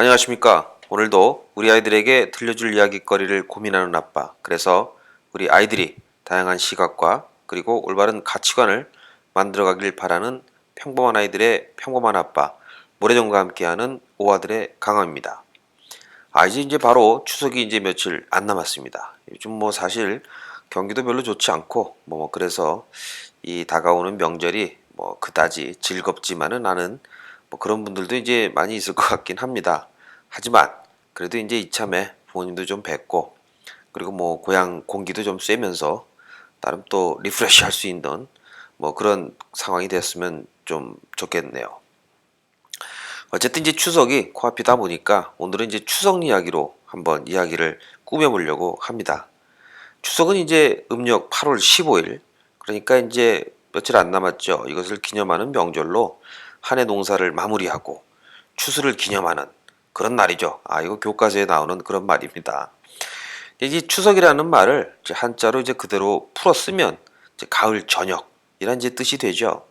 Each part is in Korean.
안녕하십니까. 오늘도 우리 아이들에게 들려줄 이야기거리를 고민하는 아빠. 그래서 우리 아이들이 다양한 시각과 그리고 올바른 가치관을 만들어가길 바라는 평범한 아이들의 평범한 아빠. 모래정과 함께하는 오아들의 강함입니다. 이제 바로 추석이 이제 며칠 안 남았습니다. 요즘 사실 경기도 별로 좋지 않고 그래서 이 다가오는 명절이 그다지 즐겁지만은 않은 그런 분들도 이제 많이 있을 것 같긴 합니다. 하지만 그래도 이제 이참에 부모님도 좀 뵙고 그리고 고향 공기도 좀 쐬면서 나름 또 리프레시 할 수 있는 그런 상황이 됐으면 좀 좋겠네요. 어쨌든 이제 추석이 코앞이다 보니까 오늘은 이제 추석 이야기로 한번 이야기를 꾸며보려고 합니다. 추석은 이제 음력 8월 15일, 그러니까 이제 며칠 안 남았죠. 이것을 기념하는 명절로 한 해 농사를 마무리하고 추수를 기념하는 그런 날이죠. 이거 교과서에 나오는 그런 말입니다. 이제 추석이라는 말을 이제 한자로 이제 그대로 풀어 쓰면 이제 가을 저녁이란 이제 뜻이 되죠.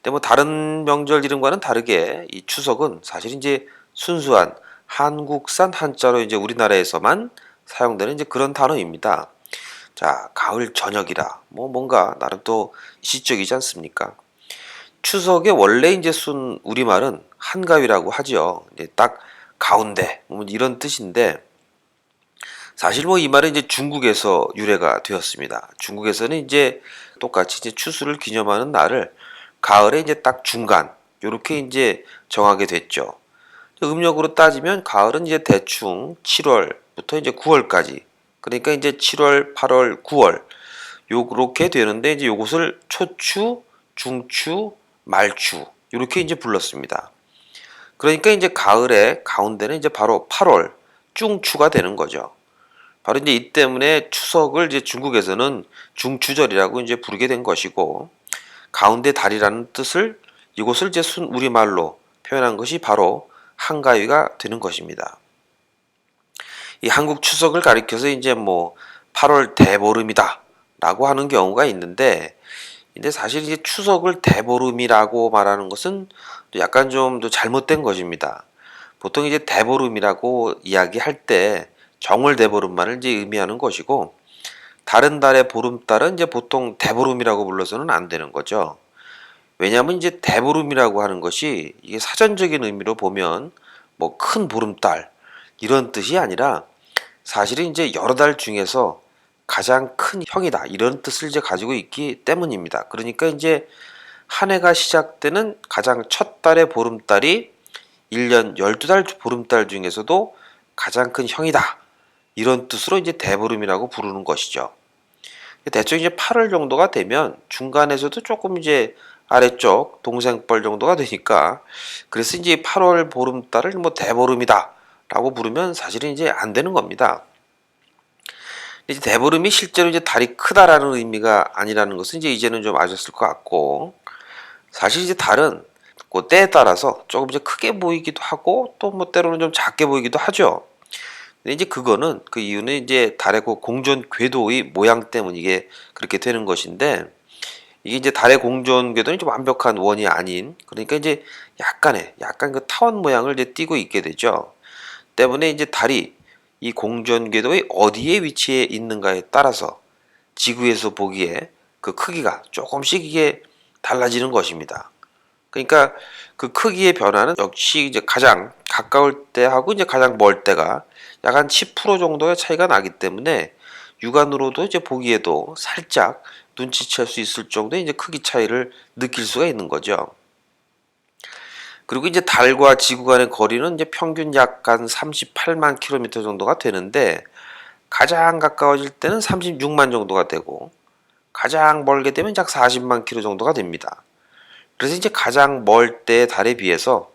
근데 다른 명절 이름과는 다르게 이 추석은 사실 이제 순수한 한국산 한자로 이제 우리나라에서만 사용되는 이제 그런 단어입니다. 자, 가을 저녁이라 뭔가 나름 또 시적이지 않습니까? 추석의 원래 이제 순 우리말은 한가위라고 하죠. 이제 딱 가운데 이런 뜻인데 사실 이 말은 이제 중국에서 유래가 되었습니다. 중국에서는 이제 똑같이 이제 추수를 기념하는 날을 가을에 이제 딱 중간 요렇게 이제 정하게 됐죠. 음력으로 따지면 가을은 이제 대충 7월부터 이제 9월까지. 그러니까 이제 7월, 8월, 9월 요렇게 되는데 이제 요것을 초추, 중추, 말추 요렇게 이제 불렀습니다. 그러니까 이제 가을의 가운데는 이제 바로 8월 중추가 되는 거죠. 바로 이제 이 때문에 추석을 이제 중국에서는 중추절이라고 이제 부르게 된 것이고 가운데 달이라는 뜻을 이곳을 이제 순 우리말로 표현한 것이 바로 한가위가 되는 것입니다. 이 한국 추석을 가리켜서 이제 8월 대보름이다 라고 하는 경우가 있는데 근데 사실 이제 추석을 대보름이라고 말하는 것은 약간 좀 잘못된 것입니다. 보통 이제 대보름이라고 이야기할 때 정월 대보름만을 이제 의미하는 것이고 다른 달의 보름달은 이제 보통 대보름이라고 불러서는 안 되는 거죠. 왜냐하면 이제 대보름이라고 하는 것이 이게 사전적인 의미로 보면 큰 보름달 이런 뜻이 아니라 사실은 이제 여러 달 중에서 가장 큰 형이다 이런 뜻을 이제 가지고 있기 때문입니다. 그러니까 이제 한 해가 시작되는 가장 첫 달의 보름달이 1년 12달 보름달 중에서도 가장 큰 형이다. 이런 뜻으로 이제 대보름이라고 부르는 것이죠. 대충 이제 8월 정도가 되면 중간에서도 조금 이제 아래쪽 동생뻘 정도가 되니까 그래서 이제 8월 보름달을 대보름이다 라고 부르면 사실은 이제 안 되는 겁니다. 이제 대보름이 실제로 이제 달이 크다라는 의미가 아니라는 것은 이제 이제는 좀 아셨을 것 같고 사실 이제 달은 그 때에 따라서 조금 이제 크게 보이기도 하고 또 때로는 좀 작게 보이기도 하죠. 근데 이제 그거는 그 이유는 이제 달의 그 공전 궤도의 모양 때문에 이게 그렇게 되는 것인데 이게 이제 달의 공전 궤도는 좀 완벽한 원이 아닌 그러니까 이제 약간 그 타원 모양을 이제 띠고 있게 되죠. 때문에 이제 달이 이 공전 궤도의 어디에 위치해 있는가에 따라서 지구에서 보기에 그 크기가 조금씩 이게 달라지는 것입니다. 그러니까 그 크기의 변화는 역시 이제 가장 가까울 때하고 이제 가장 멀 때가 약 한 10% 정도의 차이가 나기 때문에 육안으로도 이제 보기에도 살짝 눈치챌 수 있을 정도의 이제 크기 차이를 느낄 수가 있는 거죠. 그리고 이제 달과 지구 간의 거리는 이제 평균 약 한 38만 킬로미터 정도가 되는데 가장 가까워질 때는 36만 정도가 되고 가장 멀게 되면 약 40만 킬로 정도가 됩니다. 그래서 이제 가장 멀 때의 달에 비해서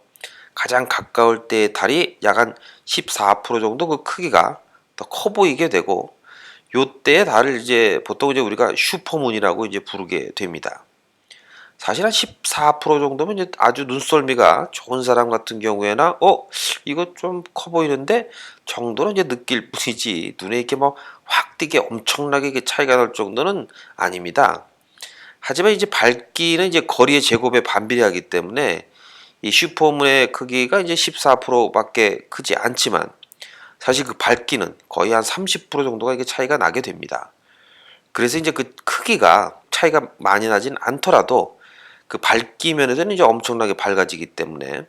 가장 가까울 때의 달이 약 한 14% 정도 그 크기가 더 커 보이게 되고 요때의 달을 이제 보통 이제 우리가 슈퍼문이라고 이제 부르게 됩니다. 사실 한 14% 정도면 이제 아주 눈썰미가 좋은 사람 같은 경우에나 이거 좀 커 보이는데 정도는 이제 느낄 뿐이지 눈에 이렇게 확 띄게 엄청나게 차이가 날 정도는 아닙니다. 하지만 이제 밝기는 이제 거리의 제곱에 반비례하기 때문에 이 슈퍼문의 크기가 이제 14%밖에 크지 않지만 사실 그 밝기는 거의 한 30% 정도가 이게 차이가 나게 됩니다. 그래서 이제 그 크기가 차이가 많이 나진 않더라도 그 밝기 면에서는 이제 엄청나게 밝아지기 때문에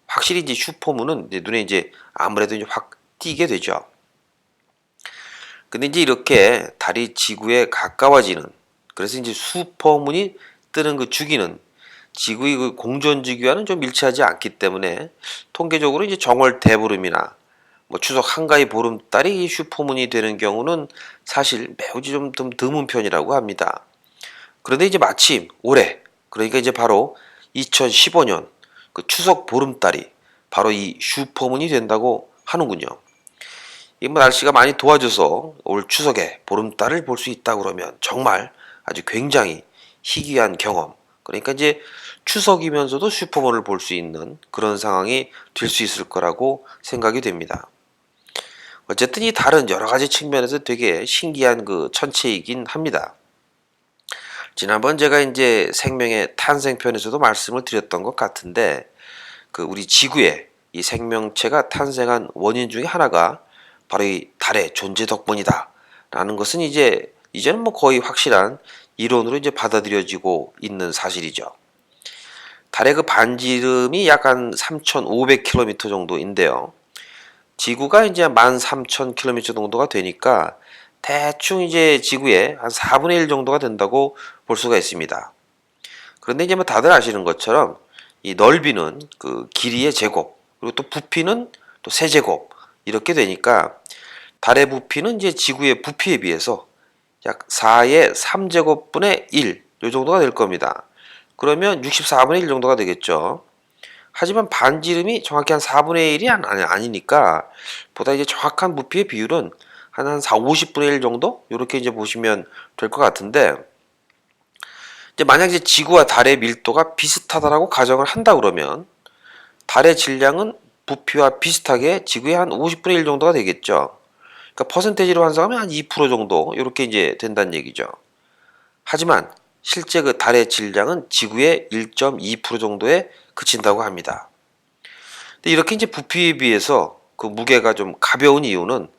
확실히 이제 슈퍼문은 이제 눈에 이제 아무래도 이제 확 띄게 되죠. 근데 이제 이렇게 달이 지구에 가까워지는, 그래서 이제 슈퍼문이 뜨는 그 주기는 지구의 그 공전 주기와는 좀 일치하지 않기 때문에 통계적으로 이제 정월 대보름이나 뭐 추석 한가위 보름달이 슈퍼문이 되는 경우는 사실 매우 좀 드문 편이라고 합니다. 그런데 이제 마침 올해, 그러니까 이제 바로 2015년 그 추석 보름달이 바로 이 슈퍼문이 된다고 하는군요. 이 뭐 날씨가 많이 도와줘서 올 추석에 보름달을 볼 수 있다 그러면 정말 아주 굉장히 희귀한 경험. 그러니까 이제 추석이면서도 슈퍼문을 볼 수 있는 그런 상황이 될 수 있을 거라고 생각이 됩니다. 어쨌든 이 달은 여러 가지 측면에서 되게 신기한 그 천체이긴 합니다. 지난번 제가 이제 생명의 탄생편에서도 말씀을 드렸던 것 같은데, 그 우리 지구에 이 생명체가 탄생한 원인 중에 하나가 바로 이 달의 존재 덕분이다 라는 것은 이제는 뭐 거의 확실한 이론으로 이제 받아들여지고 있는 사실이죠. 달의 그 반지름이 약 한 3,500km 정도인데요. 지구가 이제 13,000km 정도가 되니까 대충 이제 지구의 한 4분의 1 정도가 된다고 볼 수가 있습니다. 그런데 이제 뭐 다들 아시는 것처럼 이 넓이는 그 길이의 제곱, 그리고 또 부피는 또 세제곱 이렇게 되니까 달의 부피는 이제 지구의 부피에 비해서 약 4의 3제곱분의 1, 이 정도가 될 겁니다. 그러면 64분의 1 정도가 되겠죠. 하지만 반지름이 정확히 한 4분의 1이 아니니까 보다 이제 정확한 부피의 비율은 한 4, 50분의 1 정도? 이렇게 이제 보시면 될 것 같은데, 이제 만약 이제 지구와 달의 밀도가 비슷하다라고 가정을 한다 그러면 달의 질량은 부피와 비슷하게 지구의 한 50분의 1 정도가 되겠죠. 그러니까 퍼센테이지로 환산하면 한 2% 정도 이렇게 이제 된다는 얘기죠. 하지만 실제 그 달의 질량은 지구의 1.2% 정도에 그친다고 합니다. 근데 이렇게 이제 부피에 비해서 그 무게가 좀 가벼운 이유는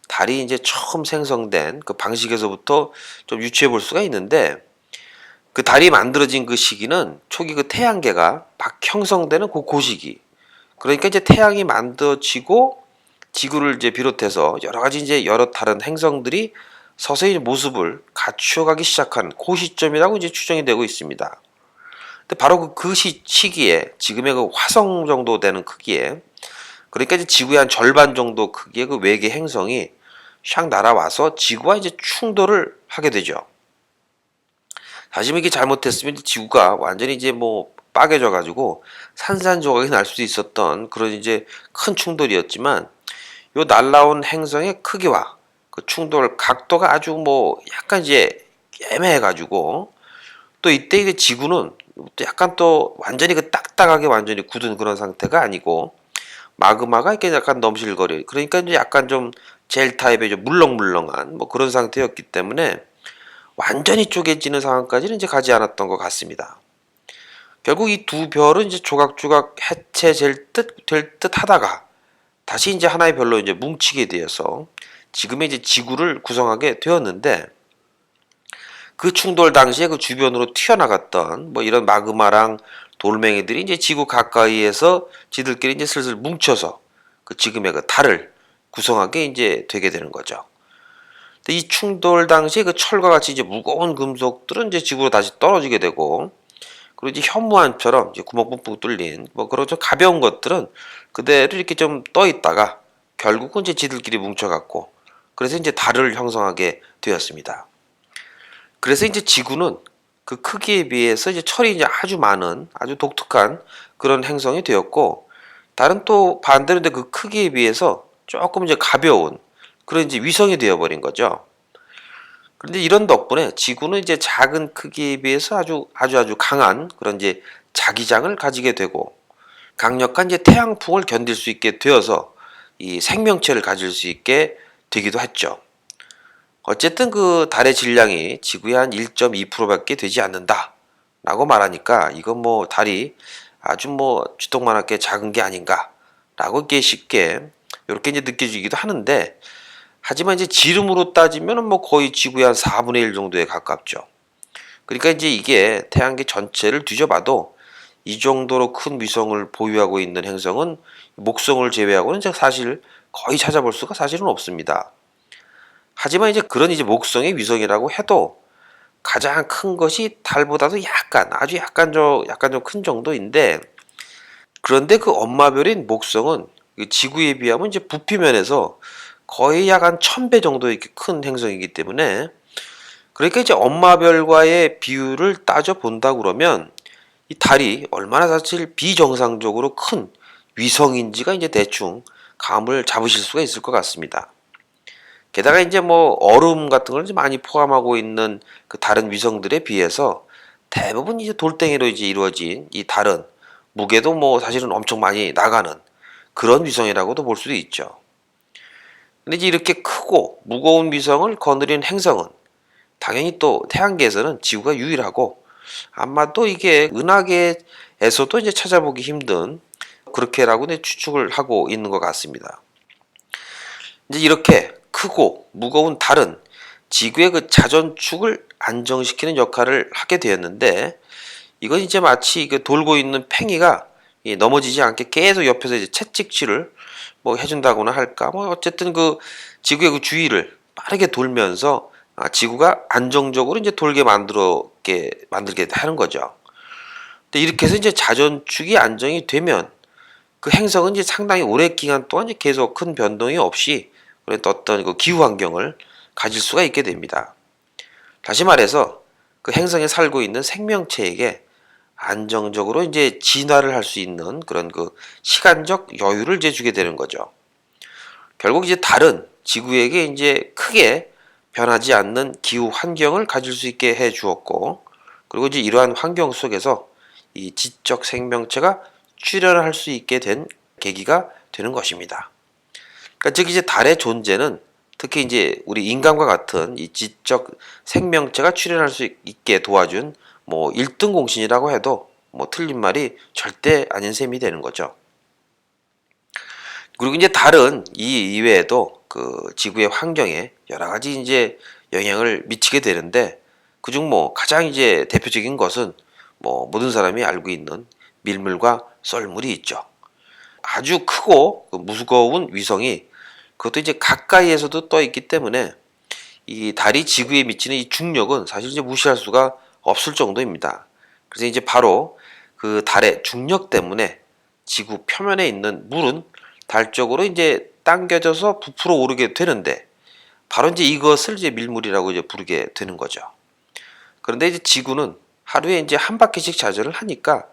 달이 이제 처음 생성된 그 방식에서부터 좀 유추해 볼 수가 있는데, 그 달이 만들어진 그 시기는 초기 그 태양계가 막 형성되는 그 시기. 그러니까 이제 태양이 만들어지고 지구를 이제 비롯해서 여러 가지 이제 여러 다른 행성들이 서서히 모습을 갖추어가기 시작한 그 시점이라고 이제 추정이 되고 있습니다. 근데 바로 그 시기에 지금의 그 화성 정도 되는 크기에, 그러니까 이제 지구의 한 절반 정도 크기의 그 외계 행성이 샥 날아와서 지구와 이제 충돌을 하게 되죠. 사실 이게 잘못했으면 지구가 완전히 이제 뭐 빠개져 가지고 산산조각이 날 수도 있었던 그런 이제 큰 충돌이었지만, 요 날라온 행성의 크기와 그 충돌 각도가 아주 뭐 약간 이제 애매해 가지고, 또 이때 이제 지구는 또 약간 또 완전히 그 딱딱하게 완전히 굳은 그런 상태가 아니고 마그마가 이렇게 약간 넘실거려, 그러니까 이제 약간 좀 젤 타입의 좀 물렁물렁한 뭐 그런 상태였기 때문에 완전히 쪼개지는 상황까지는 이제 가지 않았던 것 같습니다. 결국 이 두 별은 이제 조각조각 될 듯 하다가 다시 이제 하나의 별로 이제 뭉치게 되어서 지금의 이제 지구를 구성하게 되었는데, 그 충돌 당시에 그 주변으로 튀어나갔던 뭐 이런 마그마랑 돌멩이들이 이제 지구 가까이에서 지들끼리 이제 슬슬 뭉쳐서 그 지금의 그 달을 구성하게 이제 되게 되는 거죠. 근데 이 충돌 당시에 그 철과 같이 이제 무거운 금속들은 이제 지구로 다시 떨어지게 되고, 그리고 이제 현무암처럼 이제 구멍 뻥뻥 뚫린 뭐 그런 좀 가벼운 것들은 그대로 이렇게 좀 떠 있다가 결국은 이제 지들끼리 뭉쳐갖고, 그래서 이제 달을 형성하게 되었습니다. 그래서 이제 지구는 그 크기에 비해서 이제 철이 이제 아주 많은 아주 독특한 그런 행성이 되었고, 달은 또 반대로 이제 그 크기에 비해서 조금 이제 가벼운 그런 이제 위성이 되어버린 거죠. 그런데 이런 덕분에 지구는 이제 작은 크기에 비해서 아주 강한 그런 이제 자기장을 가지게 되고, 강력한 이제 태양풍을 견딜 수 있게 되어서 이 생명체를 가질 수 있게 되기도 했죠. 어쨌든 그 달의 질량이 지구의 한 1.2%밖에 되지 않는다 라고 말하니까 이건 뭐 달이 아주 뭐 쥐똥만하게 작은 게 아닌가라고 이렇게 쉽게 이렇게 이제 느껴지기도 하는데, 하지만 이제 지름으로 따지면 뭐 거의 지구의 한 4분의 1 정도에 가깝죠. 그러니까 이제 이게 태양계 전체를 뒤져봐도 이 정도로 큰 위성을 보유하고 있는 행성은 목성을 제외하고는 이제 사실 거의 찾아볼 수가 사실은 없습니다. 하지만 이제 그런 이제 목성의 위성이라고 해도 가장 큰 것이 달보다도 약간 좀 큰 정도인데, 그런데 그 엄마별인 목성은 그 지구에 비하면 이제 부피면에서 거의 약 한 1000배 정도 이렇게 큰 행성이기 때문에, 그러니까 이제 엄마별과의 비율을 따져 본다 그러면 이 달이 얼마나 사실 비정상적으로 큰 위성인지가 이제 대충 감을 잡으실 수가 있을 것 같습니다. 게다가 이제 뭐 얼음 같은 걸 이제 많이 포함하고 있는 그 다른 위성들에 비해서 대부분 이제 돌덩이로 이제 이루어진 이 달은 무게도 뭐 사실은 엄청 많이 나가는 그런 위성이라고도 볼 수도 있죠. 근데 이제 이렇게 크고 무거운 위성을 거느린 행성은 당연히 또 태양계에서는 지구가 유일하고, 아마도 이게 은하계에서도 이제 찾아보기 힘든 그렇게라고 추측을 하고 있는 것 같습니다. 이제 이렇게 크고 무거운 달은 지구의 그 자전축을 안정시키는 역할을 하게 되었는데, 이건 이제 마치 그 돌고 있는 팽이가 넘어지지 않게 계속 옆에서 이제 채찍질을 뭐 해준다거나 할까, 뭐 어쨌든 그 지구의 그 주위를 빠르게 돌면서 지구가 안정적으로 이제 돌게 만들게 하는 거죠. 근데 이렇게 해서 이제 자전축이 안정이 되면 그 행성은 이제 상당히 오랜 기간 동안 이제 계속 큰 변동이 없이 그런 어떤 그 기후 환경을 가질 수가 있게 됩니다. 다시 말해서 그 행성에 살고 있는 생명체에게 안정적으로 이제 진화를 할 수 있는 그런 그 시간적 여유를 이제 주게 되는 거죠. 결국 이제 달은 지구에게 이제 크게 변하지 않는 기후 환경을 가질 수 있게 해 주었고, 그리고 이제 이러한 환경 속에서 이 지적 생명체가 출현할 수 있게 된 계기가 되는 것입니다. 그러니까 즉 이제 달의 존재는 특히 이제 우리 인간과 같은 이 지적 생명체가 출현할 수 있게 도와준 뭐 1등 공신이라고 해도 뭐 틀린 말이 절대 아닌 셈이 되는 거죠. 그리고 이제 달은 이 이외에도 그 지구의 환경에 여러 가지 이제 영향을 미치게 되는데, 그중 뭐 가장 이제 대표적인 것은 뭐 모든 사람이 알고 있는 밀물과 썰물이 있죠. 아주 크고 무거운 위성이 그것도 이제 가까이에서도 떠 있기 때문에 이 달이 지구에 미치는 이 중력은 사실 이제 무시할 수가 없을 정도입니다. 그래서 이제 바로 그 달의 중력 때문에 지구 표면에 있는 물은 달 쪽으로 이제 당겨져서 부풀어 오르게 되는데, 바로 이제 이것을 이제 밀물이라고 이제 부르게 되는 거죠. 그런데 이제 지구는 하루에 이제 한 바퀴씩 자전을 하니까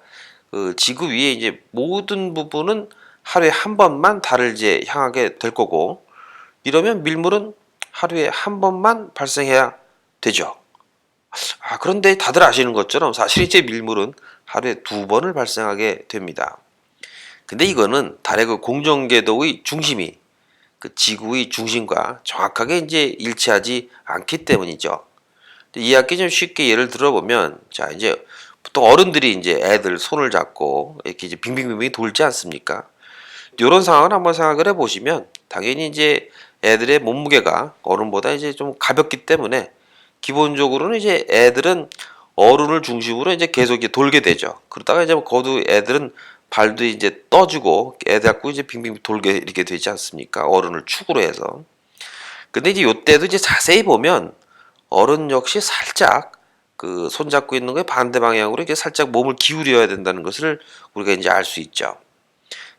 그 지구 위에 이제 모든 부분은 하루에 한 번만 달을 이제 향하게 될 거고, 이러면 밀물은 하루에 한 번만 발생해야 되죠. 그런데 다들 아시는 것처럼 사실 이제 밀물은 하루에 두 번을 발생하게 됩니다. 근데 이거는 달의 그 공전궤도의 중심이 그 지구의 중심과 정확하게 이제 일치하지 않기 때문이죠. 이해하기 좀 쉽게 예를 들어보면, 자 이제 보통 어른들이 이제 애들 손을 잡고 이렇게 이제 빙빙빙빙 돌지 않습니까? 이런 상황을 한번 생각을 해보시면 당연히 이제 애들의 몸무게가 어른보다 이제 좀 가볍기 때문에 기본적으로는 이제 애들은 어른을 중심으로 이제 계속 이제 돌게 되죠. 그러다가 이제 거두 애들은 발도 이제 떠주고 애 갖고 이제 빙빙 돌게 이렇게 되지 않습니까? 어른을 축으로 해서. 근데 이제 요때도 이제 자세히 보면 어른 역시 살짝 그 손잡고 있는 거에 반대 방향으로 이렇게 살짝 몸을 기울여야 된다는 것을 우리가 이제 알 수 있죠.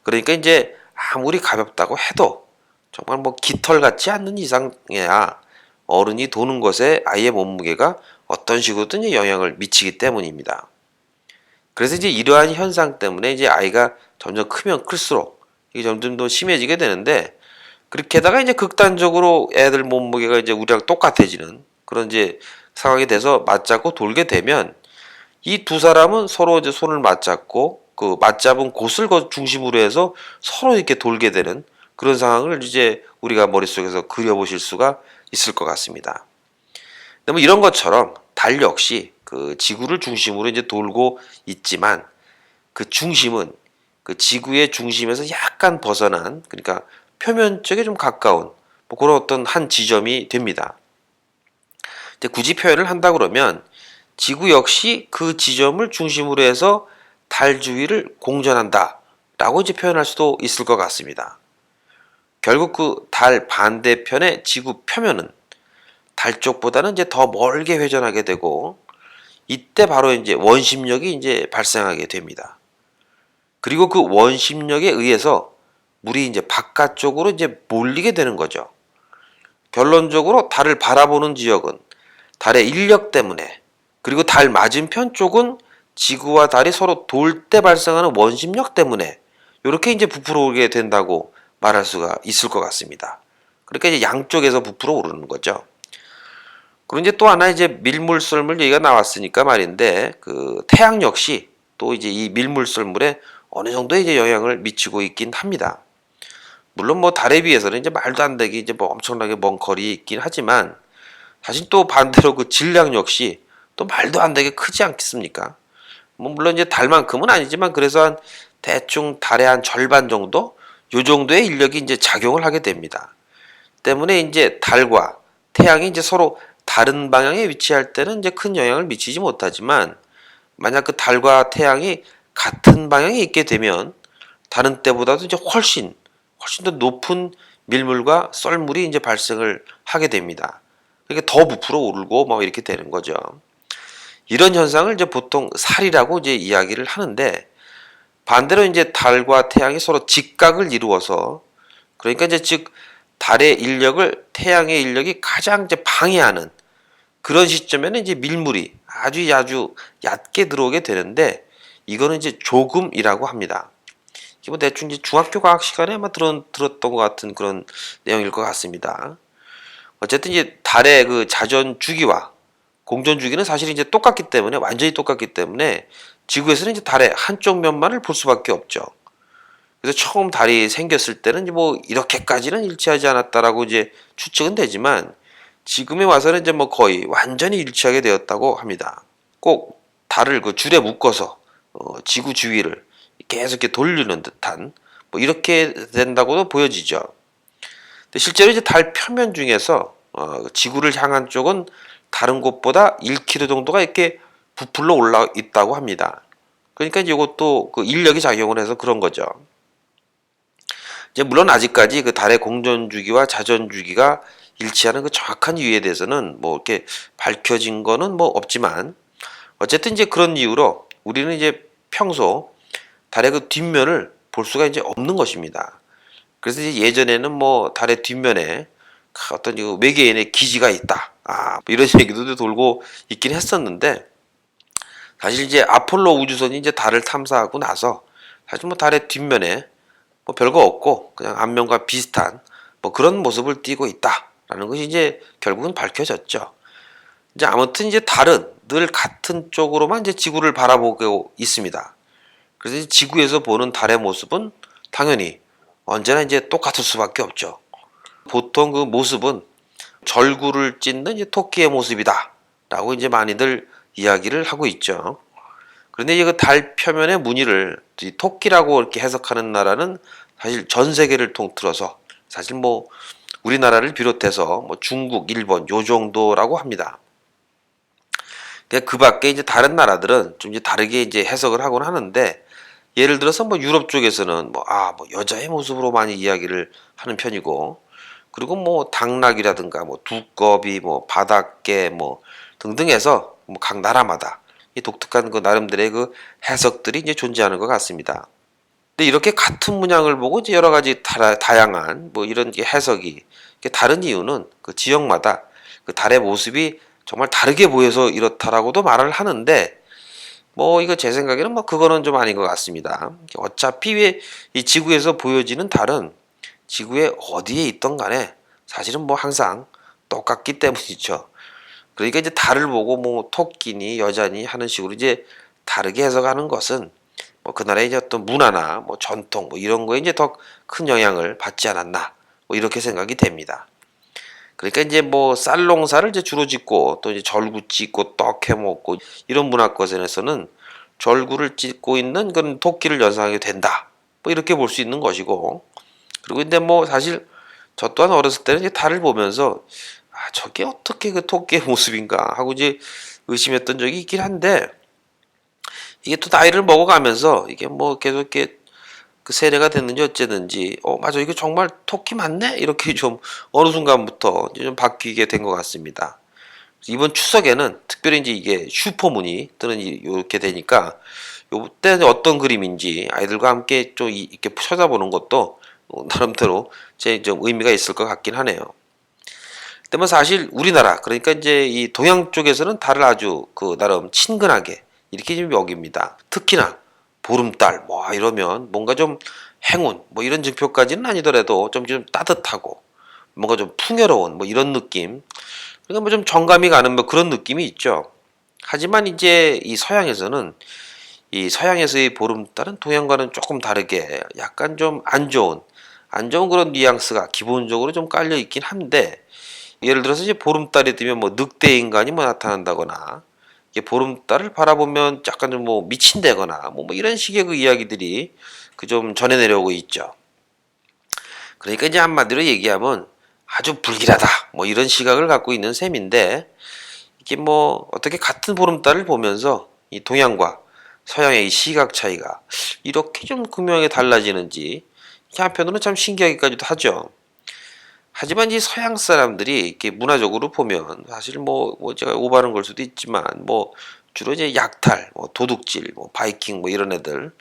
그러니까 이제 아무리 가볍다고 해도 정말 뭐 깃털 같지 않는 이상이야 어른이 도는 것에 아이의 몸무게가 어떤 식으로든 영향을 미치기 때문입니다. 그래서 이제 이러한 현상 때문에 이제 아이가 점점 크면 클수록 이게 점점 더 심해지게 되는데, 그렇게다가 이제 극단적으로 애들 몸무게가 이제 우리랑 똑같아지는 그런 이제 상황이 돼서 맞잡고 돌게 되면 이 두 사람은 서로 이제 손을 맞잡고 그 맞잡은 곳을 중심으로 해서 서로 이렇게 돌게 되는 그런 상황을 이제 우리가 머릿속에서 그려보실 수가 있을 것 같습니다. 근데 뭐 이런 것처럼 달 역시 그 지구를 중심으로 이제 돌고 있지만, 그 중심은 그 지구의 중심에서 약간 벗어난, 그러니까 표면 쪽에 좀 가까운 뭐 그런 어떤 한 지점이 됩니다. 근데 굳이 표현을 한다 그러면 지구 역시 그 지점을 중심으로 해서 달 주위를 공전한다 라고 이제 표현할 수도 있을 것 같습니다. 결국 그 달 반대편의 지구 표면은 달 쪽보다는 이제 더 멀게 회전하게 되고, 이때 바로 이제 원심력이 이제 발생하게 됩니다. 그리고 그 원심력에 의해서 물이 이제 바깥쪽으로 이제 몰리게 되는 거죠. 결론적으로 달을 바라보는 지역은 달의 인력 때문에, 그리고 달 맞은편 쪽은 지구와 달이 서로 돌 때 발생하는 원심력 때문에 이렇게 이제 부풀어 오르게 된다고 말할 수가 있을 것 같습니다. 그러니까 이제 양쪽에서 부풀어 오르는 거죠. 그리고 이제 또 하나 이제 밀물썰물 얘기가 나왔으니까 말인데, 그 태양 역시 또 이제 이 밀물썰물에 어느 정도 이제 영향을 미치고 있긴 합니다. 물론 뭐 달에 비해서는 이제 말도 안 되게 이제 뭐 엄청나게 먼 거리에 있긴 하지만, 사실 또 반대로 그 질량 역시 또 말도 안 되게 크지 않겠습니까? 뭐 물론 이제 달만큼은 아니지만 그래서 한 대충 달의 한 절반 정도, 요 정도의 인력이 이제 작용을 하게 됩니다. 때문에 이제 달과 태양이 이제 서로 다른 방향에 위치할 때는 이제 큰 영향을 미치지 못하지만, 만약 그 달과 태양이 같은 방향에 있게 되면 다른 때보다도 이제 훨씬 더 높은 밀물과 썰물이 이제 발생을 하게 됩니다. 그러니까 더 부풀어 오르고 뭐 이렇게 되는 거죠. 이런 현상을 이제 보통 살이라고 이제 이야기를 하는데, 반대로 이제 달과 태양이 서로 직각을 이루어서, 그러니까 이제 즉 달의 인력을 태양의 인력이 가장 이제 방해하는 그런 시점에는 이제 밀물이 아주 얕게 들어오게 되는데, 이거는 이제 조금이라고 합니다. 이게 뭐 대충 이제 중학교 과학 시간에 아마 들었던 것 같은 그런 내용일 것 같습니다. 어쨌든 이제 달의 그 자전 주기와 공전 주기는 사실 이제 똑같기 때문에, 완전히 똑같기 때문에 지구에서는 이제 달의 한쪽 면만을 볼 수밖에 없죠. 그래서 처음 달이 생겼을 때는 이제 뭐 이렇게까지는 일치하지 않았다라고 이제 추측은 되지만, 지금에 와서는 이제 뭐 거의 완전히 일치하게 되었다고 합니다. 꼭 달을 그 줄에 묶어서 지구 주위를 계속 이렇게 돌리는 듯한 뭐 이렇게 된다고도 보여지죠. 근데 실제로 이제 달 표면 중에서 지구를 향한 쪽은 다른 곳보다 1km 정도가 이렇게 부풀러 올라 있다고 합니다. 그러니까 이것도 그 인력이 작용을 해서 그런 거죠. 이제 물론 아직까지 그 달의 공전 주기와 자전 주기가 일치하는 그 정확한 이유에 대해서는 뭐 이렇게 밝혀진 거는 뭐 없지만, 어쨌든 이제 그런 이유로 우리는 이제 평소 달의 그 뒷면을 볼 수가 이제 없는 것입니다. 그래서 이제 예전에는 뭐 달의 뒷면에 어떤 외계인의 기지가 있다, 뭐 이런 얘기도 돌고 있긴 했었는데, 사실 이제 아폴로 우주선이 이제 달을 탐사하고 나서 사실 뭐 달의 뒷면에 뭐 별거 없고 그냥 앞면과 비슷한 뭐 그런 모습을 띠고 있다라는 것이 이제 결국은 밝혀졌죠. 이제 아무튼 이제 달은 늘 같은 쪽으로만 이제 지구를 바라보고 있습니다. 그래서 이제 지구에서 보는 달의 모습은 당연히 언제나 이제 똑같을 수밖에 없죠. 보통 그 모습은 절구를 찢는 이제 토끼의 모습이다라고 이제 많이들 이야기를 하고 있죠. 그런데 이제 그 달 표면의 무늬를 토끼라고 이렇게 해석하는 나라는 사실 전 세계를 통틀어서 사실 뭐 우리나라를 비롯해서 뭐 중국, 일본 요 정도라고 합니다. 그 밖에 이제 다른 나라들은 좀 이제 다르게 이제 해석을 하곤 하는데, 예를 들어서 뭐 유럽 쪽에서는 뭐 여자의 모습으로 많이 이야기를 하는 편이고, 그리고 뭐 당나귀라든가 뭐 두꺼비, 뭐 바닷개 뭐 등등 해서 뭐 각 나라마다 이 독특한 그 나름대로의 그 해석들이 이제 존재하는 것 같습니다. 근데 이렇게 같은 문양을 보고 이제 여러 가지 다양한 뭐 이런 게 해석이 다른 이유는 그 지역마다 그 달의 모습이 정말 다르게 보여서 이렇다라고도 말을 하는데, 뭐 이거 제 생각에는 뭐 그거는 좀 아닌 것 같습니다. 어차피 왜 이 지구에서 보여지는 달은 지구의 어디에 있던 간에 사실은 뭐 항상 똑같기 때문이죠. 그러니까 이제 달을 보고 뭐 토끼니 여자니 하는 식으로 이제 다르게 해석하는 것은 뭐 그 나라의 이제 어떤 문화나 뭐 전통 뭐 이런 거에 이제 더 큰 영향을 받지 않았나 뭐 이렇게 생각이 됩니다. 그러니까 이제 뭐 쌀농사를 이제 주로 짓고 또 이제 절구 짓고 떡 해 먹고 이런 문화권에서는 절구를 찢고 있는 그런 토끼를 연상하게 된다. 뭐 이렇게 볼 수 있는 것이고, 그리고 근데 뭐 사실 저 또한 어렸을 때는 이제 달을 보면서 저게 어떻게 그 토끼의 모습인가 하고 이제 의심했던 적이 있긴 한데, 이게 또 나이를 먹어가면서 이게 뭐 계속 이렇게 그 세례가 됐는지 어쨌는지 맞아 이거 정말 토끼 맞네 이렇게 좀 어느 순간부터 이제 좀 바뀌게 된 것 같습니다. 이번 추석에는 특별히 이제 이게 슈퍼문이 뜨는 이렇게 되니까 요때 어떤 그림인지 아이들과 함께 좀 이렇게 쳐다보는 것도 나름대로 제 좀 의미가 있을 것 같긴 하네요. 근데 뭐 사실 우리나라 그러니까 이제 이 동양 쪽에서는 달을 아주 그 나름 친근하게 이렇게 좀 여깁니다. 특히나 보름달 뭐 이러면 뭔가 좀 행운 뭐 이런 증표까지는 아니더라도 좀 따뜻하고 뭔가 좀 풍요로운 뭐 이런 느낌. 그러니까 뭐 좀 정감이 가는 뭐 그런 느낌이 있죠. 하지만 이제 이 서양에서는 이 서양에서의 보름달은 동양과는 조금 다르게 약간 좀 안 좋은 그런 뉘앙스가 기본적으로 좀 깔려 있긴 한데, 예를 들어서 이제 보름달이 뜨면 뭐 늑대 인간이 뭐 나타난다거나, 이게 보름달을 바라보면 약간 좀 뭐 미친다거나 뭐 이런 식의 그 이야기들이 그 좀 전해내려오고 있죠. 그러니까 이제 한마디로 얘기하면 아주 불길하다 뭐 이런 시각을 갖고 있는 셈인데, 이게 뭐 어떻게 같은 보름달을 보면서 이 동양과 서양의 이 시각 차이가 이렇게 좀 극명하게 달라지는지 한편으로는 참 신기하기까지도 하죠. 하지만 이 서양 사람들이 이렇게 문화적으로 보면 사실 뭐 제가 오바는 걸 수도 있지만 뭐 주로 이제 약탈, 뭐 도둑질, 뭐 바이킹 뭐 이런 애들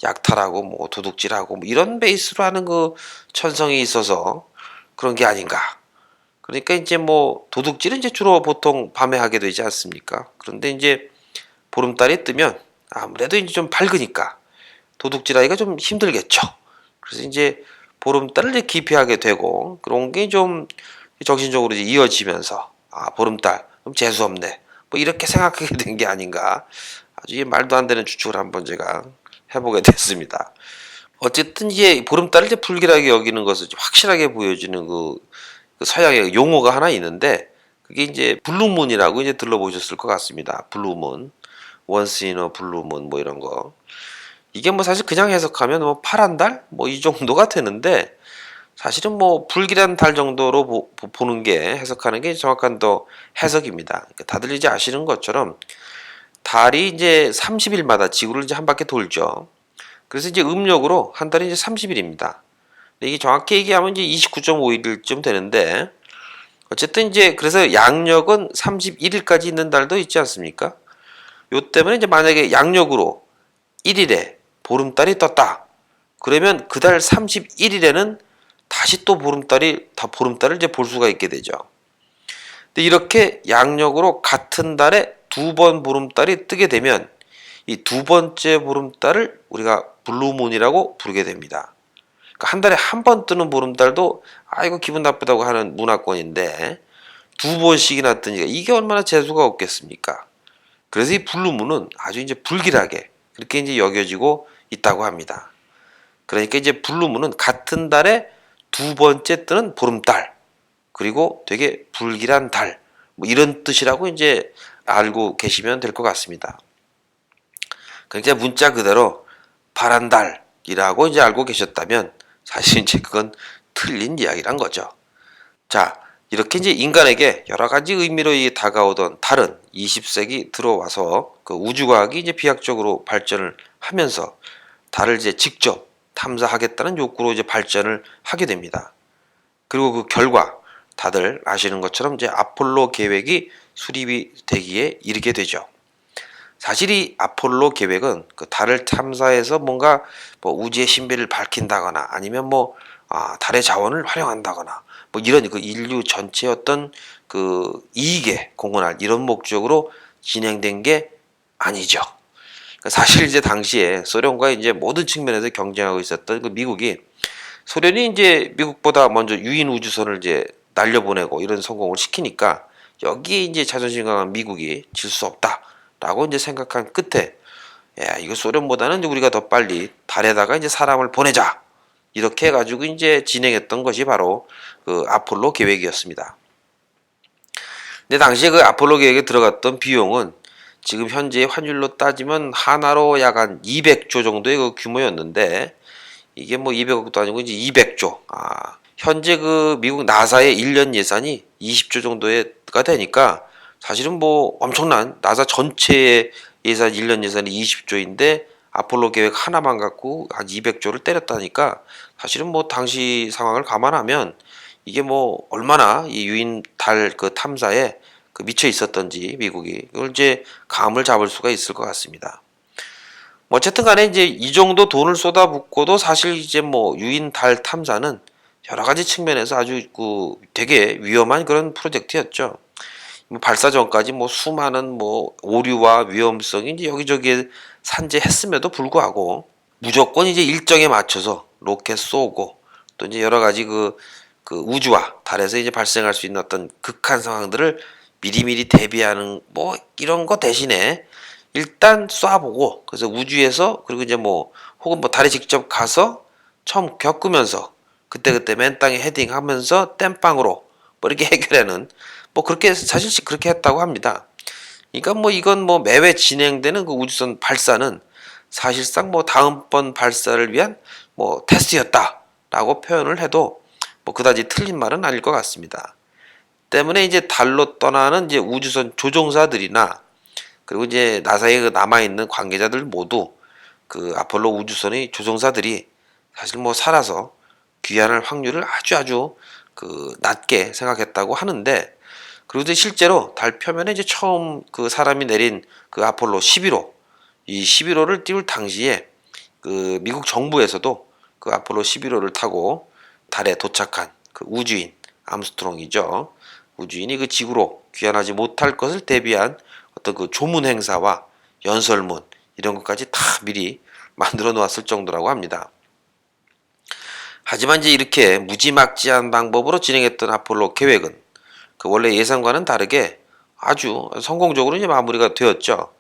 약탈하고 뭐 도둑질하고 뭐 이런 베이스로 하는 그 천성이 있어서 그런 게 아닌가. 그러니까 이제 뭐 도둑질은 이제 주로 보통 밤에 하게 되지 않습니까? 그런데 이제 보름달이 뜨면 아무래도 이제 좀 밝으니까 도둑질하기가 좀 힘들겠죠. 그래서 이제 보름달을 이제 기피하게 되고 그런 게 좀 정신적으로 이제 이어지면서 보름달 그럼 재수 없네 뭐 이렇게 생각하게 된 게 아닌가 아주 말도 안 되는 추측을 한번 제가 해보게 됐습니다. 어쨌든 이제 보름달을 이제 불길하게 여기는 것을 확실하게 보여주는 그 서양의 용어가 하나 있는데 그게 이제 블루문이라고 이제 들러보셨을 것 같습니다. 블루문, 원스 인 어 블루문 뭐 이런 거. 이게 뭐 사실 그냥 해석하면 뭐 파란 달? 뭐 이 정도가 되는데 사실은 뭐 불길한 달 정도로 보는 게 해석하는 게 정확한 더 해석입니다. 그러니까 다들 이제 아시는 것처럼 달이 이제 30일마다 지구를 이제 한 바퀴 돌죠. 그래서 이제 음력으로 한 달이 이제 30일입니다. 이게 정확히 얘기하면 이제 29.5일쯤 되는데 어쨌든 이제 그래서 양력은 31일까지 있는 달도 있지 않습니까? 요 때문에 이제 만약에 양력으로 1일에 보름달이 떴다. 그러면 그 달 31일에는 다시 또 보름달을 이제 볼 수가 있게 되죠. 근데 이렇게 양력으로 같은 달에 두 번 보름달이 뜨게 되면 이 두 번째 보름달을 우리가 블루문이라고 부르게 됩니다. 그러니까 한 달에 한 번 뜨는 보름달도 이거 기분 나쁘다고 하는 문화권인데 두 번씩이나 뜨니까 이게 얼마나 재수가 없겠습니까? 그래서 이 블루문은 아주 이제 불길하게 그렇게 이제 여겨지고 있다고 합니다. 그러니까 이제 블루문은 같은 달에 두 번째 뜨는 보름달 그리고 되게 불길한 달 뭐 이런 뜻이라고 이제 알고 계시면 될 것 같습니다. 그러니까 문자 그대로 파란 달이라고 이제 알고 계셨다면 사실 이제 그건 틀린 이야기란 거죠. 자, 이렇게 이제 인간에게 여러 가지 의미로 다가오던 달은 20세기 들어와서 그 우주과학이 이제 비약적으로 발전을 하면서 달을 이제 직접 탐사하겠다는 욕구로 이제 발전을 하게 됩니다. 그리고 그 결과 다들 아시는 것처럼 이제 아폴로 계획이 수립이 되기에 이르게 되죠. 사실 이 아폴로 계획은 그 달을 탐사해서 뭔가 뭐 우주의 신비를 밝힌다거나 아니면 뭐 달의 자원을 활용한다거나 뭐 이런 그 인류 전체의 어떤 그 이익에 공헌할 이런 목적으로 진행된 게 아니죠. 그러니까 사실 이제 당시에 소련과 이제 모든 측면에서 경쟁하고 있었던 그 미국이 소련이 이제 미국보다 먼저 유인 우주선을 이제 날려보내고 이런 성공을 시키니까 여기에 이제 자존심 강한 미국이 질 수 없다라고 이제 생각한 끝에 야, 이거 소련보다는 이제 우리가 더 빨리 달에다가 이제 사람을 보내자. 이렇게 해가지고 이제 진행했던 것이 바로 그 아폴로 계획이었습니다. 근데 당시에 그 아폴로 계획에 들어갔던 비용은 지금 현재 환율로 따지면 하나로 약 한 200조 정도의 그 규모였는데 이게 뭐 200억도 아니고 이제 200조. 현재 그 미국 나사의 1년 예산이 20조 정도가 되니까 사실은 뭐 엄청난 나사 전체의 예산 1년 예산이 20조인데 아폴로 계획 하나만 갖고 한 200조를 때렸다니까 사실은 뭐 당시 상황을 감안하면 이게 뭐 얼마나 이 유인 달 그 탐사에 그 미쳐 있었던지 미국이 이걸 이제 감을 잡을 수가 있을 것 같습니다. 뭐 어쨌든 간에 이제 이 정도 돈을 쏟아붓고도 사실 이제 뭐 유인 달 탐사는 여러 가지 측면에서 아주 그 되게 위험한 그런 프로젝트였죠. 뭐 발사 전까지 뭐 수많은 뭐 오류와 위험성이 이제 여기저기에 산재했음에도 불구하고 무조건 이제 일정에 맞춰서 로켓 쏘고 또 이제 여러 가지 그 우주와 달에서 이제 발생할 수 있는 어떤 극한 상황들을 미리미리 대비하는 뭐 이런 거 대신에 일단 쏴보고 그래서 우주에서 그리고 이제 뭐 혹은 뭐 달에 직접 가서 처음 겪으면서 그때그때 맨 땅에 헤딩하면서 땜빵으로 뭐 이렇게 해결하는 뭐 그렇게 사실 그렇게 했다고 합니다. 그러니까 뭐 이건 뭐 매회 진행되는 그 우주선 발사는 사실상 뭐 다음번 발사를 위한 뭐 테스트였다라고 표현을 해도 뭐 그다지 틀린 말은 아닐 것 같습니다. 때문에 이제 달로 떠나는 이제 우주선 조종사들이나 그리고 이제 나사에 그 남아있는 관계자들 모두 그 아폴로 우주선의 조종사들이 사실 뭐 살아서 귀환할 확률을 아주 그 낮게 생각했다고 하는데 그리고 이제 실제로 달 표면에 이제 처음 그 사람이 내린 그 아폴로 11호 이 11호를 띄울 당시에 그 미국 정부에서도 그 아폴로 11호를 타고 달에 도착한 그 우주인 암스트롱이죠. 우주인이 그 지구로 귀환하지 못할 것을 대비한 어떤 그 조문 행사와 연설문 이런 것까지 다 미리 만들어 놓았을 정도라고 합니다. 하지만 이제 이렇게 무지막지한 방법으로 진행했던 아폴로 계획은 그 원래 예상과는 다르게 아주 성공적으로 이제 마무리가 되었죠.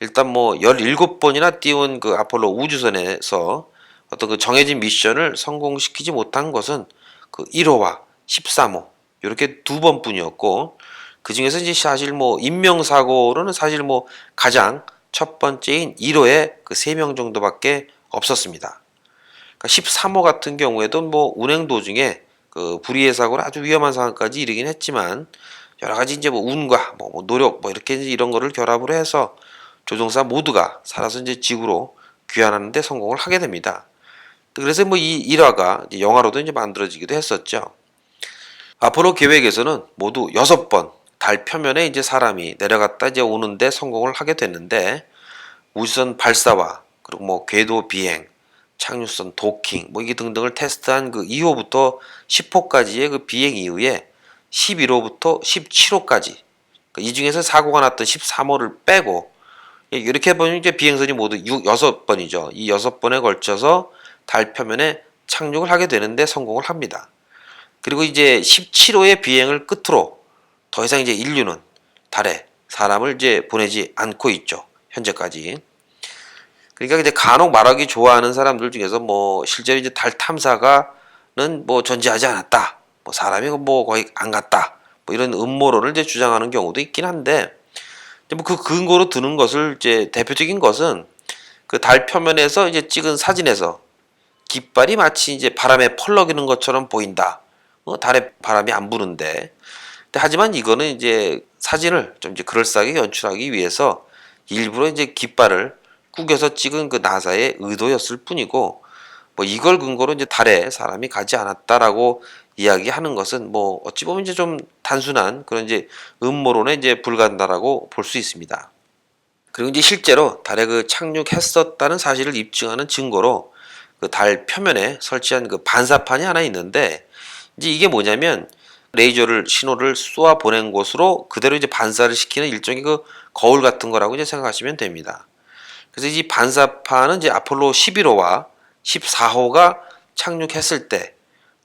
일단 뭐 17번이나 띄운 그 아폴로 우주선에서 어떤 그 정해진 미션을 성공시키지 못한 것은 그 1호와 13호 이렇게 두 번뿐이었고 그 중에서 이제 사실 뭐 인명사고로는 사실 뭐 가장 첫 번째인 1호에 그 3명 정도밖에 없었습니다. 그러니까 13호 같은 경우에도 뭐 운행 도중에 그 불의의 사고로 아주 위험한 상황까지 이르긴 했지만 여러 가지 이제 뭐 운과 뭐 노력 뭐 이렇게 이제 이런 거를 결합으로 해서 조종사 모두가 살아서 이제 지구로 귀환하는 데 성공을 하게 됩니다. 그래서 뭐 이 일화가 이제 영화로도 이제 만들어지기도 했었죠. 아폴로 계획에서는 모두 6번 달 표면에 이제 사람이 내려갔다 이제 오는데 성공을 하게 됐는데 우주선 발사와 그리고 뭐 궤도 비행, 착륙선 도킹 뭐 이게 등등을 테스트한 그 2호부터 10호까지의 그 비행 이후에 11호부터 17호까지 이 중에서 사고가 났던 13호를 빼고 이렇게 보면 이제 비행선이 모두 6번이죠. 이 6번에 걸쳐서 달 표면에 착륙을 하게 되는데 성공을 합니다. 그리고 이제 17호의 비행을 끝으로 더 이상 이제 인류는 달에 사람을 이제 보내지 않고 있죠. 현재까지. 그러니까 이제 간혹 말하기 좋아하는 사람들 중에서 뭐 실제로 이제 달 탐사가는 뭐 존재하지 않았다. 뭐 사람이 뭐 거의 안 갔다. 뭐 이런 음모론을 이제 주장하는 경우도 있긴 한데 뭐 그 근거로 드는 것을 이제 대표적인 것은 그 달 표면에서 이제 찍은 사진에서 깃발이 마치 이제 바람에 펄럭이는 것처럼 보인다. 달에 바람이 안 부는데. 하지만 이거는 이제 사진을 좀 이제 그럴싸하게 연출하기 위해서 일부러 이제 깃발을 구겨서 찍은 그 나사의 의도였을 뿐이고 뭐 이걸 근거로 이제 달에 사람이 가지 않았다라고 이야기하는 것은 뭐 어찌 보면 이제 좀 단순한 그런 이제 음모론에 이제 불과하다라고 볼 수 있습니다. 그리고 이제 실제로 달에 그 착륙했었다는 사실을 입증하는 증거로 그 달 표면에 설치한 그 반사판이 하나 있는데 이제 이게 뭐냐면 레이저를 신호를 쏘아 보낸 곳으로 그대로 이제 반사를 시키는 일종의 그 거울 같은 거라고 이제 생각하시면 됩니다. 그래서 이 반사판은 이제 아폴로 11호와 14호가 착륙했을 때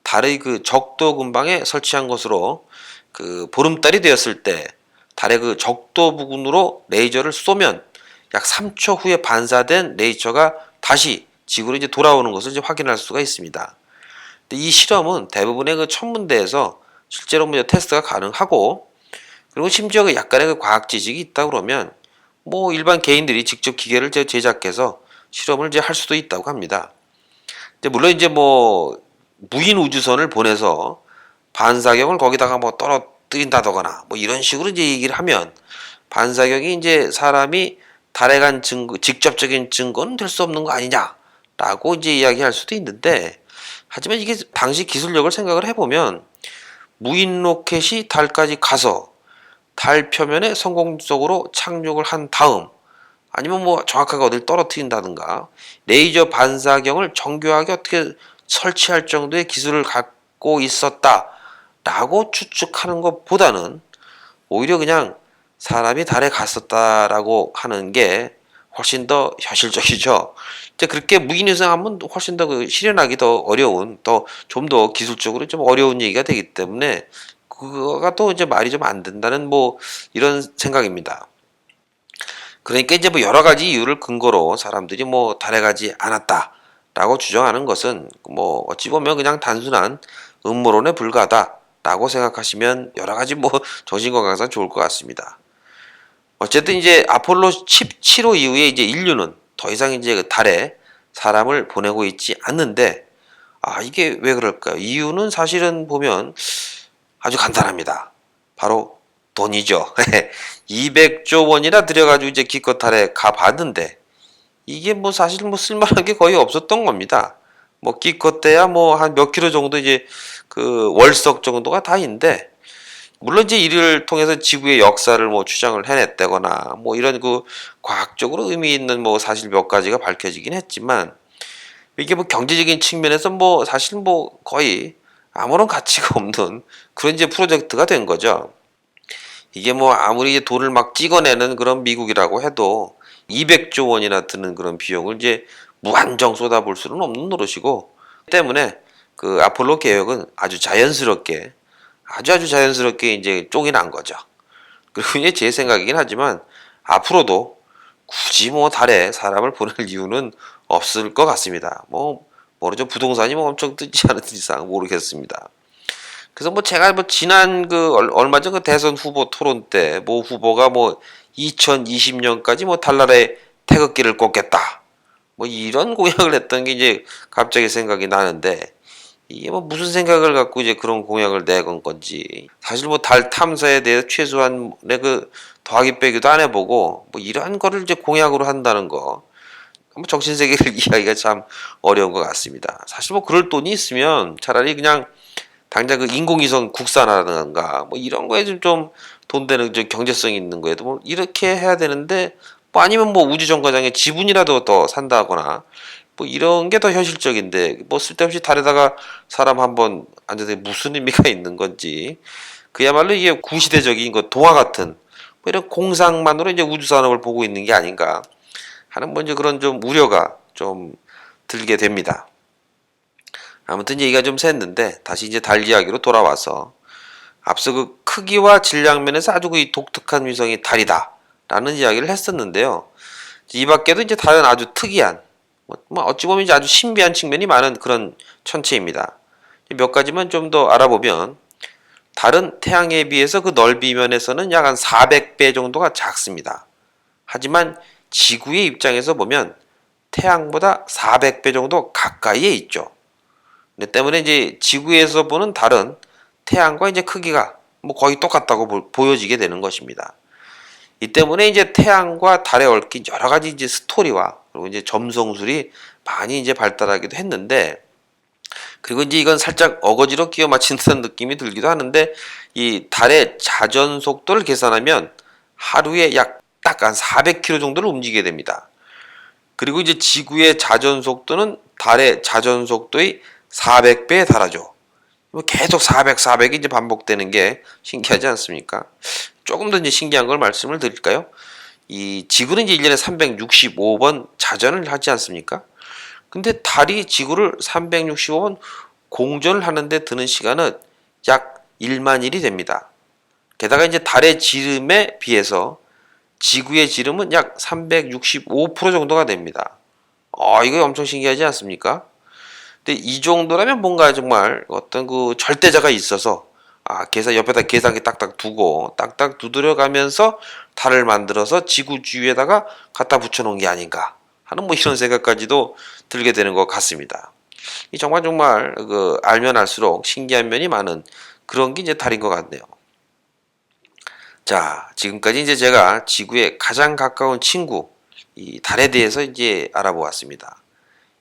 달의 그 적도 근방에 설치한 것으로 그 보름달이 되었을 때 달의 그 적도 부근으로 레이저를 쏘면 약 3초 후에 반사된 레이저가 다시 지구로 이제 돌아오는 것을 이제 확인할 수가 있습니다. 이 실험은 대부분의 그 천문대에서 실제로 뭐 테스트가 가능하고 그리고 심지어 그 약간의 그 과학 지식이 있다 그러면 뭐 일반 개인들이 직접 기계를 제작해서 실험을 이제 할 수도 있다고 합니다. 근데 물론 이제 뭐 무인 우주선을 보내서 반사경을 거기다가 뭐 떨어뜨린다거나 뭐 이런 식으로 이제 얘기를 하면 반사경이 이제 사람이 달에 간 증거, 직접적인 증거는 될 수 없는 거 아니냐라고 이제 이야기할 수도 있는데, 하지만 이게 당시 기술력을 생각을 해보면 무인 로켓이 달까지 가서 달 표면에 성공적으로 착륙을 한 다음, 아니면 뭐 정확하게 어딜 떨어뜨린다든가 레이저 반사경을 정교하게 어떻게 설치할 정도의 기술을 갖고 있었다라고 추측하는 것보다는 오히려 그냥 사람이 달에 갔었다라고 하는 게 훨씬 더 현실적이죠. 이제 그렇게 무인위성하면 훨씬 더 그 실현하기 더 어려운, 더 좀 더 기술적으로 좀 어려운 얘기가 되기 때문에 그거가 또 이제 말이 좀 안 된다는 뭐 이런 생각입니다. 그러니까 이제 뭐 여러 가지 이유를 근거로 사람들이 뭐 달에 가지 않았다라고 주장하는 것은 뭐 어찌 보면 그냥 단순한 음모론에 불과하다라고 생각하시면 여러 가지 뭐 정신건강상 좋을 것 같습니다. 어쨌든 이제 아폴로 17호 이후에 이제 인류는 더 이상 이제 그 달에 사람을 보내고 있지 않는데, 이게 왜 그럴까요? 이유는 사실은 보면 아주 간단합니다. 바로 돈이죠. 200조 원이나 들여가지고 이제 기껏 달에 가봤는데 이게 뭐 사실 뭐 쓸만한 게 거의 없었던 겁니다. 뭐 기껏해야 뭐 한 몇 킬로 정도 이제 그 월석 정도가 다인데, 물론 이제 이를 통해서 지구의 역사를 뭐 추정을 해냈다거나 뭐 이런 그 과학적으로 의미 있는 뭐 사실 몇 가지가 밝혀지긴 했지만, 이게 뭐 경제적인 측면에서 뭐 사실 뭐 거의 아무런 가치가 없는 그런 이제 프로젝트가 된 거죠. 이게 뭐 아무리 돈을 막 찍어내는 그런 미국이라고 해도 200조 원이나 드는 그런 비용을 이제 무한정 쏟아볼 수는 없는 노릇이고, 때문에 그 아폴로 계획은 아주 자연스럽게 이제 쫑이 난 거죠. 그리고 이제 제 생각이긴 하지만 앞으로도 굳이 뭐 달에 사람을 보낼 이유는 없을 것 같습니다. 뭐 모르죠. 부동산이 뭐 엄청 뜨지 않은 이상 모르겠습니다. 그래서 뭐 제가 뭐 지난 그 얼마 전 그 대선 후보 토론 때 뭐 후보가 뭐 2020년까지 뭐 달나라에 태극기를 꽂겠다 뭐 이런 공약을 했던 게 이제 갑자기 생각이 나는데, 이게 뭐 무슨 생각을 갖고 이제 그런 공약을 내건 건지, 사실 뭐 달 탐사에 대해서 최소한의 그 더하기 빼기도 안 해보고 뭐 이러한 거를 이제 공약으로 한다는 거, 뭐 정신세계를 이해하기가 참 어려운 것 같습니다. 사실 뭐 그럴 돈이 있으면 차라리 그냥 당장 그 인공위성 국산화라든가 뭐 이런 거에 좀 돈 되는 좀 경제성 있는 거에도 뭐 이렇게 해야 되는데, 뭐 아니면 뭐 우주정거장에 지분이라도 더 산다거나 뭐 이런 게 더 현실적인데, 뭐 쓸데없이 달에다가 사람 한번 앉아서 무슨 의미가 있는 건지, 그야말로 이게 구시대적인 것 동화 같은 뭐 이런 공상만으로 이제 우주 산업을 보고 있는 게 아닌가 하는 뭐 이제 그런 좀 우려가 좀 들게 됩니다. 아무튼 얘기가 좀 샜는데 다시 이제 달 이야기로 돌아와서, 앞서 그 크기와 질량 면에서 아주 그 독특한 위성이 달이다라는 이야기를 했었는데요. 이 밖에도 이제 다른 아주 특이한, 뭐 어찌 보면 이제 아주 신비한 측면이 많은 그런 천체입니다. 몇 가지만 좀 더 알아보면, 달은 태양에 비해서 그 넓이 면에서는 약 한 400배 정도가 작습니다. 하지만 지구의 입장에서 보면 태양보다 400배 정도 가까이에 있죠. 때문에 이제 지구에서 보는 달은 태양과 이제 크기가 뭐 거의 똑같다고 보여지게 되는 것입니다. 이 때문에 이제 태양과 달에 얽힌 여러 가지 이제 스토리와 그리고 이제 점성술이 많이 이제 발달하기도 했는데, 그리고 이제 이건 살짝 어거지로 끼워 맞힌 듯한 느낌이 들기도 하는데, 이 달의 자전 속도를 계산하면 하루에 약 딱 한 400km 정도를 움직이게 됩니다. 그리고 이제 지구의 자전 속도는 달의 자전 속도의 400배에 달하죠. 계속 400이 이제 반복되는 게 신기하지 않습니까? 조금 더 이제 신기한 걸 말씀을 드릴까요? 이 지구는 이제 1년에 365번 자전을 하지 않습니까? 근데 달이 지구를 365번 공전을 하는데 드는 시간은 약 1만 일이 됩니다. 게다가 이제 달의 지름에 비해서 지구의 지름은 약 365% 정도가 됩니다. 이거 엄청 신기하지 않습니까? 근데 이 정도라면 뭔가 정말 어떤 그 절대자가 있어서 계산 옆에다 계산기 딱딱 두고 딱딱 두드려 가면서 달을 만들어서 지구 주위에다가 갖다 붙여 놓은 게 아닌가 하는 뭐 이런 생각까지도 들게 되는 것 같습니다. 이 정말 그 알면 알수록 신기한 면이 많은 그런 게 이제 달인 것 같네요. 자, 지금까지 이제 제가 지구에 가장 가까운 친구, 이 달에 대해서 이제 알아보았습니다.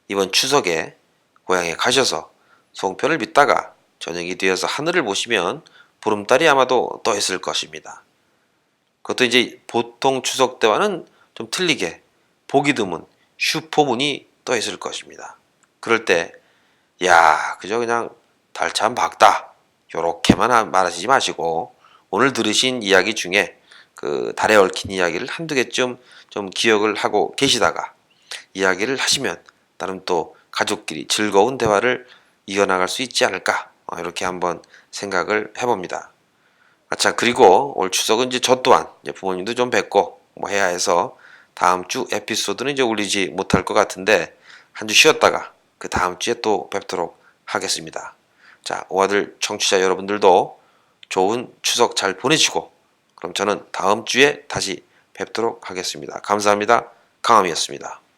이번 추석에 고향에 가셔서 송편을 빚다가 저녁이 되어서 하늘을 보시면 보름달이 아마도 떠 있을 것입니다. 그것도 이제 보통 추석 때와는 좀 틀리게 보기 드문 슈퍼문이 떠 있을 것입니다. 그럴 때, 야, 그저 그냥 달 참 밝다. 요렇게만 말하시지 마시고 오늘 들으신 이야기 중에 그 달에 얽힌 이야기를 한두 개쯤 좀 기억을 하고 계시다가 이야기를 하시면 나름 또 가족끼리 즐거운 대화를 이어나갈 수 있지 않을까 이렇게 한번 생각을 해봅니다. 자, 그리고 올 추석은 이제 저 또한 이제 부모님도 좀 뵙고 뭐 해야 해서 다음 주 에피소드는 이제 올리지 못할 것 같은데 한 주 쉬었다가 그 다음 주에 또 뵙도록 하겠습니다. 자, 오아들 청취자 여러분들도 좋은 추석 잘 보내시고 그럼 저는 다음 주에 다시 뵙도록 하겠습니다. 감사합니다. 강함이었습니다.